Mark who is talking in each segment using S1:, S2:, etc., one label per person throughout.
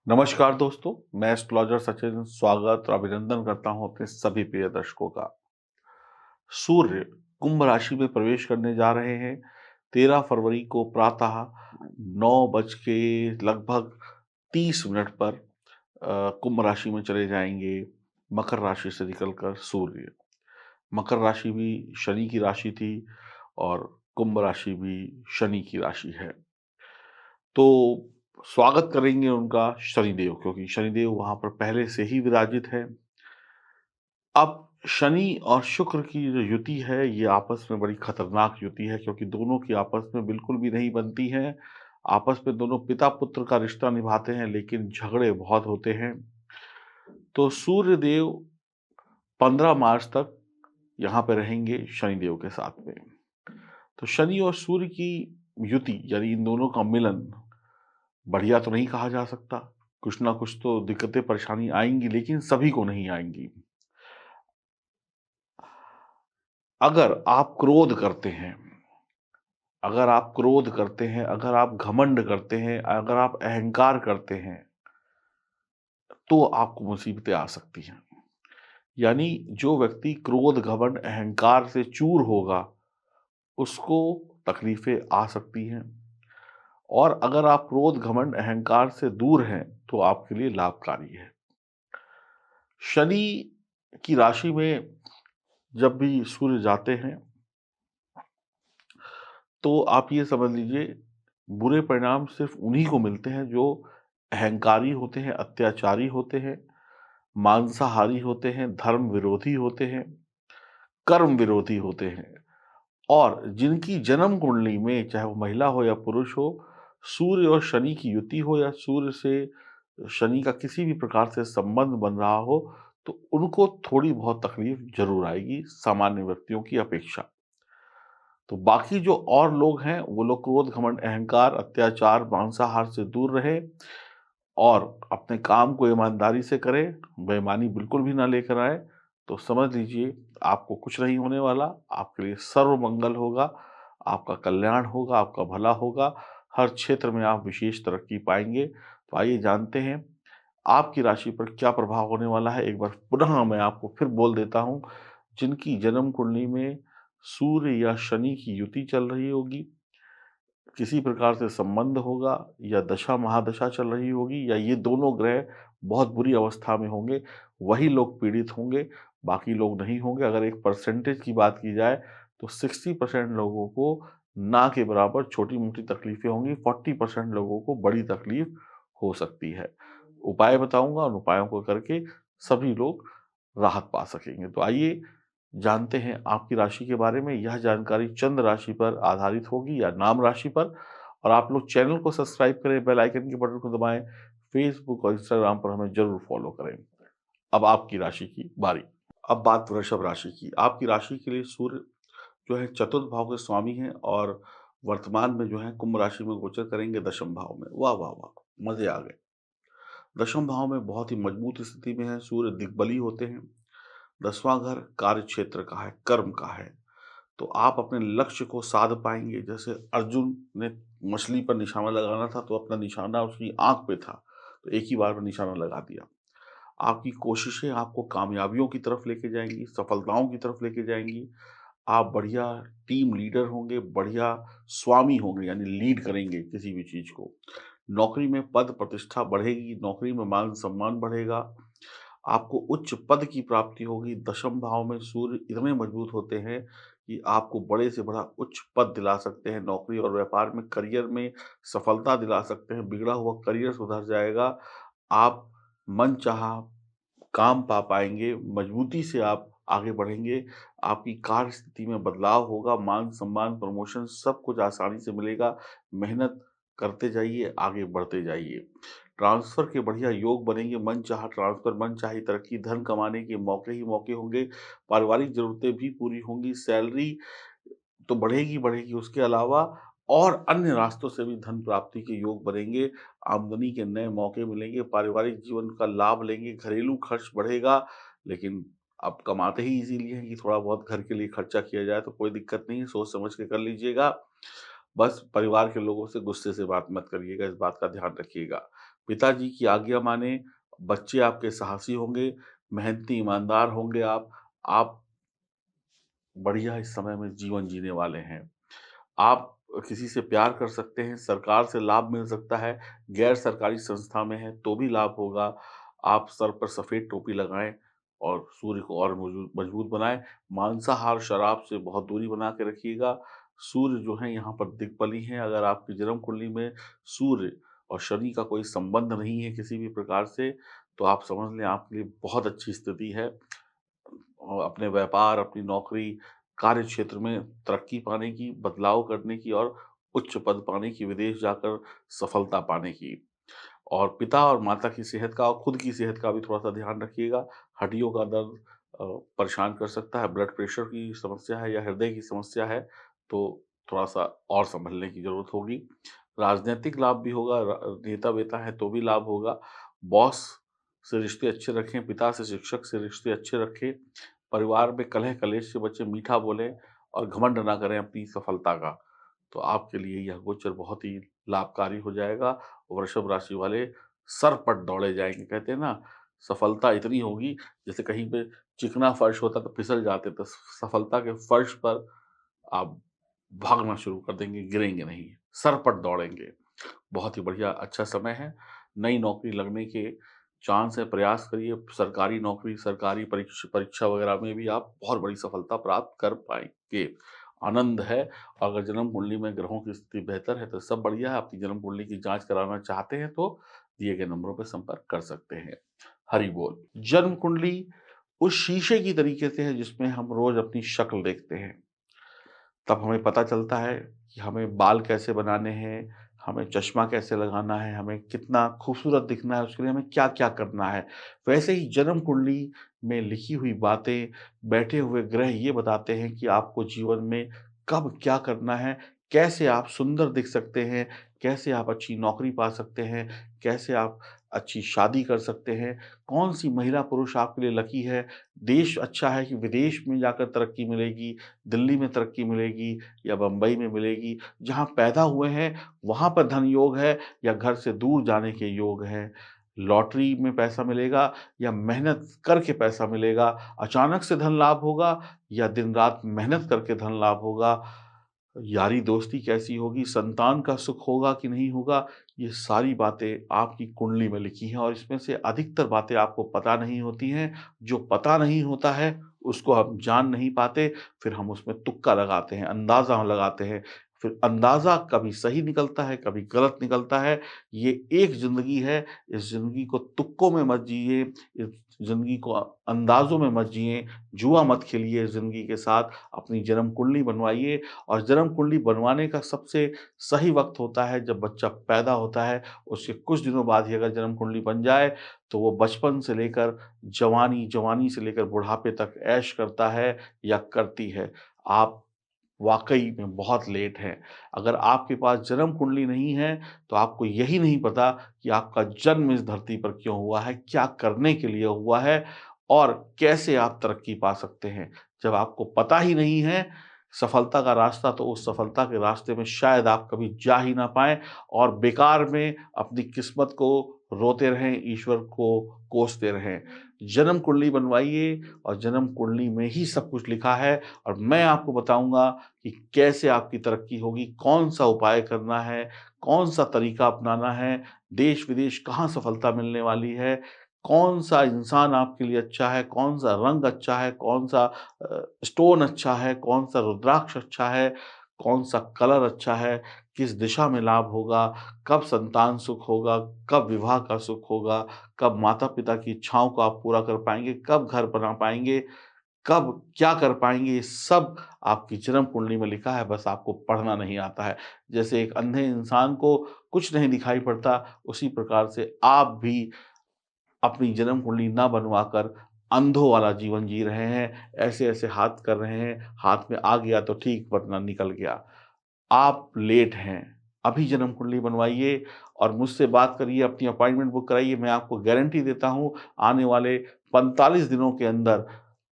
S1: नमस्कार दोस्तों, मैं एस्ट्रोलॉजर सचिन स्वागत और अभिनंदन करता हूं अपने सभी प्रिय दर्शकों का। सूर्य कुंभ राशि में प्रवेश करने जा रहे हैं। 13 फरवरी को प्रातः 9 बज के लगभग 30 मिनट पर कुंभ राशि में चले जाएंगे। मकर राशि से निकलकर सूर्य, मकर राशि भी शनि की राशि थी और कुंभ राशि भी शनि की राशि है। तो स्वागत करेंगे उनका शनिदेव, क्योंकि शनिदेव वहाँ पर पहले से ही विराजित है। अब शनि और शुक्र की जो युति है, ये आपस में बड़ी खतरनाक युति है, क्योंकि दोनों की आपस में बिल्कुल भी नहीं बनती है। आपस में दोनों पिता-पुत्र का रिश्ता निभाते हैं, लेकिन झगड़े बहुत होते हैं। तो सूर्य देव 15 मार्च तक यहाँ पे रहेंगे शनिदेव के साथ में। तो शनि और सूर्य की युति यानी इन दोनों का मिलन बढ़िया तो नहीं कहा जा सकता। कुछ ना कुछ तो दिक्कतें परेशानी आएँगी, लेकिन सभी को नहीं आएँगी। अगर आप क्रोध करते हैं, अगर आप क्रोध करते हैं, अगर आप घमंड करते हैं, अगर आप अहंकार करते हैं, तो आपको मुसीबतें आ सकती हैं। यानी जो व्यक्ति क्रोध, घमंड, अहंकार से चूर होगा, उसको तकलीफ़ें आ सकती हैं। और अगर आप क्रोध, घमंड, अहंकार से दूर हैं, तो आपके लिए लाभकारी है। शनि की राशि में जब भी सूर्य जाते हैं, तो आप ये समझ लीजिए बुरे परिणाम सिर्फ़ उन्हीं को मिलते हैं जो अहंकारी होते हैं, अत्याचारी होते हैं, मांसाहारी होते हैं, धर्म विरोधी होते हैं, कर्म विरोधी होते हैं और जिनकी जन्म कुंडली में चाहे वो महिला हो या पुरुष हो, सूर्य और शनि की युति हो या सूर्य से शनि का किसी भी प्रकार से संबंध बन रहा हो, तो उनको थोड़ी बहुत तकलीफ ज़रूर आएगी, सामान्य व्यक्तियों की अपेक्षा। तो बाकी जो और लोग हैं, वो लोग क्रोध, घमंड, अहंकार, अत्याचार, मांसाहार से दूर रहें और अपने काम को ईमानदारी से करें, बेईमानी बिल्कुल भी ना लेकर आएँ, तो समझ लीजिए आपको कुछ नहीं होने वाला, आपके लिए सर्व मंगल होगा, आपका कल्याण होगा, आपका भला होगा, हर क्षेत्र में आप विशेष तरक्की पाएँगे। तो आइए जानते हैं, आपकी राशि पर क्या प्रभाव होने वाला है। एक बार पुनः मैं आपको फिर बोल देता हूँ, जिनकी जन्म कुंडली में सूर्य या शनि की युति चल रही होगी, किसी प्रकार से संबंध होगा या दशा महादशा चल रही होगी या ये दोनों ग्रह बहुत बुरी अवस्था में होंगे, वही लोग पीड़ित होंगे, बाकी लोग नहीं होंगे। अगर एक परसेंटेज की बात की जाए, तो 60% लोगों को ना के बराबर छोटी-मोटी तकलीफ़ें होंगी, 40% लोगों को बड़ी तकलीफ़ हो सकती है। उपाय बताऊँगा, उन उपायों को करके सभी लोग राहत पा सकेंगे। तो आइए जानते हैं आपकी राशि के बारे में। यह जानकारी चंद्र राशि पर आधारित होगी या नाम राशि पर। और आप लोग चैनल को सब्सक्राइब करें, बेल आइकन के बटन को दबाएँ, फेसबुक और इंस्टाग्राम पर हमें ज़रूर फॉलो करें। अब आपकी राशि की बारी। अब बात वृषभ राशि की। आपकी राशि के लिए सूर्य जो है चतुर्थ भाव के स्वामी हैं और वर्तमान में जो है कुंभ राशि में गोचर करेंगे दशम भाव में। वाह, वाह, वाह! मज़े आ गए। दशम भाव में बहुत ही मजबूत स्थिति में है, सूर्य दिग्बली होते हैं। 10वां घर कार्य क्षेत्र का है, कर्म का है। तो आप अपने लक्ष्य को साध पाएँगे। जैसे अर्जुन ने मछली पर निशाना लगाना था, तो अपना निशाना उसकी आँख पे था, तो एक ही बार में निशाना लगा दिया। आपकी कोशिशें आपको कामयाबियों की तरफ लेके जाएँगी, सफलताओं की तरफ लेके जाएँगी। आप बढ़िया टीम लीडर होंगे, बढ़िया स्वामी होंगे, यानी लीड करेंगे किसी भी चीज़ को। नौकरी में पद प्रतिष्ठा बढ़ेगी, नौकरी में मान-सम्मान बढ़ेगा। आपको उच्च पद की प्राप्ति होगी। दशम भाव में सूर्य इतने मजबूत होते हैं कि आपको बड़े से बड़ा उच्च पद दिला सकते हैं। नौकरी और व्यापार में, करियर में सफलता दिला सकते हैं। बिगड़ा हुआ करियर सुधर जाएगा। आप मनचाहा काम पा पाएँगे, मजबूती से आप आगे बढ़ेंगे, आपकी कार्य स्थिति में बदलाव होगा, मान-सम्मान, प्रमोशन सब कुछ आसानी से मिलेगा। मेहनत करते जाइए, आगे बढ़ते जाइए। ट्रांसफ़र के बढ़िया योग बनेंगे, मनचाहा ट्रांसफ़र, मनचाही तरक्की, धन कमाने के मौके ही मौके होंगे, पारिवारिक ज़रूरतें भी पूरी होंगी, सैलरी तो बढ़ेगी, बढ़ेगी, उसके अलावा और अन्य रास्तों से भी धन प्राप्ति के योग बनेंगे, आमदनी के नए मौके मिलेंगे, पारिवारिक जीवन का लाभ लेंगे, घरेलू खर्च बढ़ेगा, लेकिन आप कमाते ही इसीलिए हैं कि थोड़ा बहुत घर के लिए खर्चा किया जाए, तो कोई दिक्कत नहीं है, सोच समझ के कर लीजिएगा। बस परिवार के लोगों से गुस्से से बात मत करिएगा, इस बात का ध्यान रखिएगा। पिताजी की आज्ञा मानें, बच्चे आपके साहसी होंगे, मेहनती ईमानदार होंगे आप बढ़िया इस समय में जीवन जीने वाले हैं। आप किसी से प्यार कर सकते हैं, सरकार से लाभ मिल सकता है, गैर सरकारी संस्था में हैं तो भी लाभ होगा। आप सर पर सफ़ेद टोपी लगाएँ और सूर्य को और मजबूत बनाएँ। मांसाहार, शराब से बहुत दूरी बना के रखिएगा। सूर्य जो है यहाँ पर दिग्बली हैं, अगर आपकी जन्म कुंडली में सूर्य और शनि का कोई संबंध नहीं है किसी भी प्रकार से, तो आप समझ लें आपके लिए बहुत अच्छी स्थिति है। अपने व्यापार, अपनी नौकरी, कार्य क्षेत्र में तरक्की पाने की, बदलाव करने की और उच्च पद पाने की, विदेश जाकर सफलता पाने की। और पिता और माता की सेहत का और खुद की सेहत का भी थोड़ा-सा ध्यान रखिएगा। हड्डियों का दर्द परेशान कर सकता है, ब्लड प्रेशर की समस्या है या हृदय की समस्या है, तो थोड़ा-सा और सँभलने की ज़रूरत होगी। राजनैतिक लाभ भी होगा, नेता-वेता हैं तो भी लाभ होगा। बॉस से रिश्ते अच्छे रखें, पिता से, शिक्षक से रिश्ते अच्छे रखें। परिवार में कलह-कलेश से बचें, मीठा बोलें और घमंड ना करें अपनी सफलता का। तो आपके लिए यह गोचर बहुत ही लाभकारी हो जाएगा। वृषभ राशि वाले सरपट दौड़े जाएँगे। कहते हैं ना, सफलता इतनी होगी जैसे कहीं पे चिकना फर्श होता तो फिसल जाते, तो सफलता के फर्श पर आप भागना शुरू कर देंगे, गिरेंगे नहीं, सरपट दौड़ेंगे। बहुत ही बढ़िया अच्छा समय है। नई नौकरी लगने के चांस है, प्रयास करिए। सरकारी नौकरी, सरकारी परीक्षा वगैरह में भी आप बहुत बड़ी सफलता प्राप्त कर पाएँगे। आनंद है। अगर जन्म कुंडली में ग्रहों की स्थिति बेहतर है तो सब बढ़िया है। आपकी जन्म कुंडली की जाँच कराना चाहते हैं तो दिए गए नंबरों पे संपर्क कर सकते हैं। हरि बोल। जन्म कुंडली उस शीशे की तरीके से है जिसमें हम रोज़ अपनी शक्ल देखते हैं। तब हमें पता चलता है कि हमें बाल कैसे बनाने हैं, हमें चश्मा कैसे लगाना है, हमें कितना खूबसूरत दिखना है, उसके लिए हमें क्या-क्या करना है। वैसे ही जन्म कुंडली में लिखी हुई बातें, बैठे हुए ग्रह ये बताते हैं कि आपको जीवन में कब क्या करना है, कैसे आप सुंदर दिख सकते हैं, कैसे आप अच्छी नौकरी पा सकते हैं, कैसे आप अच्छी शादी कर सकते हैं, कौन-सी महिला-पुरुष आपके लिए लकी है, देश अच्छा है कि विदेश में जाकर तरक्की मिलेगी, दिल्ली में तरक्की मिलेगी या बम्बई में मिलेगी, जहाँ पैदा हुए हैं वहाँ पर धन योग है या घर से दूर जाने के योग हैं। लॉटरी में पैसा मिलेगा या मेहनत करके पैसा मिलेगा, अचानक से धन लाभ होगा या दिन-रात मेहनत करके धन लाभ होगा, यारी दोस्ती कैसी होगी, संतान का सुख होगा कि नहीं होगा, ये सारी बातें आपकी कुंडली में लिखी हैं और इसमें से अधिकतर बातें आपको पता नहीं होती हैं। जो पता नहीं होता है, उसको हम जान नहीं पाते, फिर हम उसमें तुक्का लगाते हैं, अंदाज़ा लगाते हैं। फिर अंदाज़ा कभी सही निकलता है, कभी गलत निकलता है। ये एक ज़िंदगी है, इस ज़िंदगी को तुक्कों में मत जिए, इस ज़िंदगी को अंदाज़ों में मत जिए, जुआ मत खेलिए इस ज़िंदगी के साथ। अपनी जन्म कुंडली बनवाइए और जन्म कुंडली बनवाने का सबसे सही वक़्त होता है जब बच्चा पैदा होता है, उसके कुछ दिनों बाद ही अगर जन्म कुंडली बन जाए, तो वो बचपन से लेकर जवानी, जवानी से लेकर बुढ़ापे तक ऐश करता है या करती है। आप वाक़ई में बहुत लेट हैं। अगर आपके पास जन्म कुंडली नहीं है, तो आपको यही नहीं पता कि आपका जन्म इस धरती पर क्यों हुआ है, क्या करने के लिए हुआ है और कैसे आप तरक्की पा सकते हैं। जब आपको पता ही नहीं है सफलता का रास्ता, तो उस सफलता के रास्ते में शायद आप कभी जा ही ना पाएँ और बेकार में अपनी किस्मत को रोते रहें, ईश्वर को कोसते रहें। जन्म कुंडली बनवाइए और जन्म कुंडली में ही सब कुछ लिखा है और मैं आपको बताऊँगा कि कैसे आपकी तरक्की होगी, कौन-सा उपाय करना है, कौन-सा तरीका अपनाना है, देश-विदेश कहाँ सफलता मिलने वाली है, कौन-सा इंसान आपके लिए अच्छा है, कौन-सा रंग अच्छा है, कौन-सा स्टोन अच्छा है, कौन-सा रुद्राक्ष अच्छा है, कौन-सा कलर अच्छा है, किस दिशा में लाभ होगा, कब संतान सुख होगा, कब विवाह का सुख होगा, कब माता-पिता की इच्छाओं को आप पूरा कर पाएँगे, कब घर बना पाएँगे, कब क्या कर पाएँगे, ये सब आपकी जन्म कुंडली में लिखा है, बस आपको पढ़ना नहीं आता है। जैसे एक अंधे इंसान को कुछ नहीं दिखाई पड़ता, उसी प्रकार से आप भी अपनी जन्म कुंडली ना बनवाकर अंधों वाला जीवन जी रहे हैं, ऐसे-ऐसे हाथ कर रहे हैं, हाथ में आ गया तो ठीक वरना निकल गया। आप लेट हैं, अभी जन्म कुंडली बनवाइए और मुझसे बात करिए, अपनी अपॉइंटमेंट बुक कराइए, मैं आपको गारंटी देता हूँ, आने वाले 45 दिनों के अंदर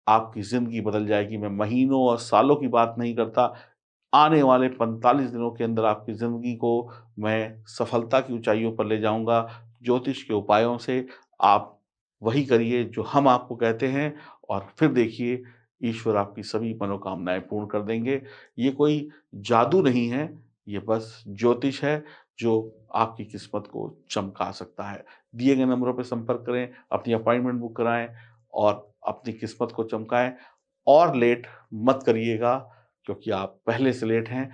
S1: आपकी ज़िंदगी बदल जाएगी। मैं महीनों और सालों की बात नहीं करता, आने वाले 45 दिनों के अंदर आपकी ज़िंदगी को मैं सफलता की ऊँचाइयों पर ले जाऊँगा। ज्योतिष के उपायों से आप वही करिए जो हम आपको कहते हैं और फिर देखिए ईश्वर आपकी सभी मनोकामनाएँ पूर्ण कर देंगे। ये कोई जादू नहीं है, ये बस ज्योतिष है जो आपकी किस्मत को चमका सकता है। दिए गए नंबरों पे संपर्क करें, अपनी अपॉइंटमेंट बुक कराएँ और अपनी किस्मत को चमकाएँ और लेट मत करिएगा क्योंकि आप पहले से लेट हैं।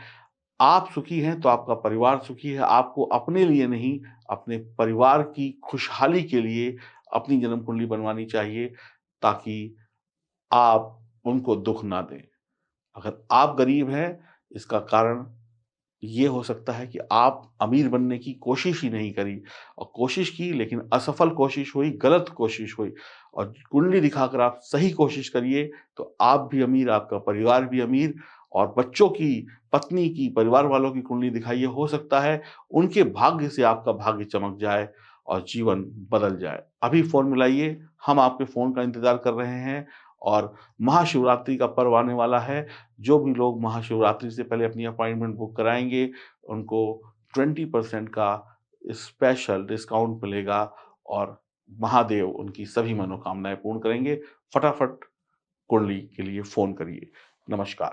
S1: आप सुखी हैं तो आपका परिवार सुखी है। आपको अपने लिए नहीं, अपने परिवार की खुशहाली के लिए अपनी जन्म कुंडली बनवानी चाहिए ताकि आप उनको दुःख ना दें। अगर आप गरीब हैं, इसका कारण ये हो सकता है कि आप अमीर बनने की कोशिश ही नहीं करी और कोशिश की लेकिन असफल कोशिश हुई, गलत कोशिश हुई और कुंडली दिखाकर आप सही कोशिश करिए, तो आप भी अमीर, आपका परिवार भी अमीर और बच्चों की, पत्नी की, परिवार वालों की कुंडली दिखाइए, हो सकता है उनके भाग्य से आपका भाग्य चमक जाए और जीवन बदल जाए। अभी फ़ोन मिलाइए, हम आपके फ़ोन का इंतज़ार कर रहे हैं और महाशिवरात्रि का पर्व आने वाला है। जो भी लोग महाशिवरात्रि से पहले अपनी अपॉइंटमेंट बुक कराएँगे, उनको 20% का स्पेशल डिस्काउंट मिलेगा और महादेव उनकी सभी मनोकामनाएँ पूर्ण करेंगे। फटाफट कुंडली के लिए फ़ोन करिए। नमस्कार।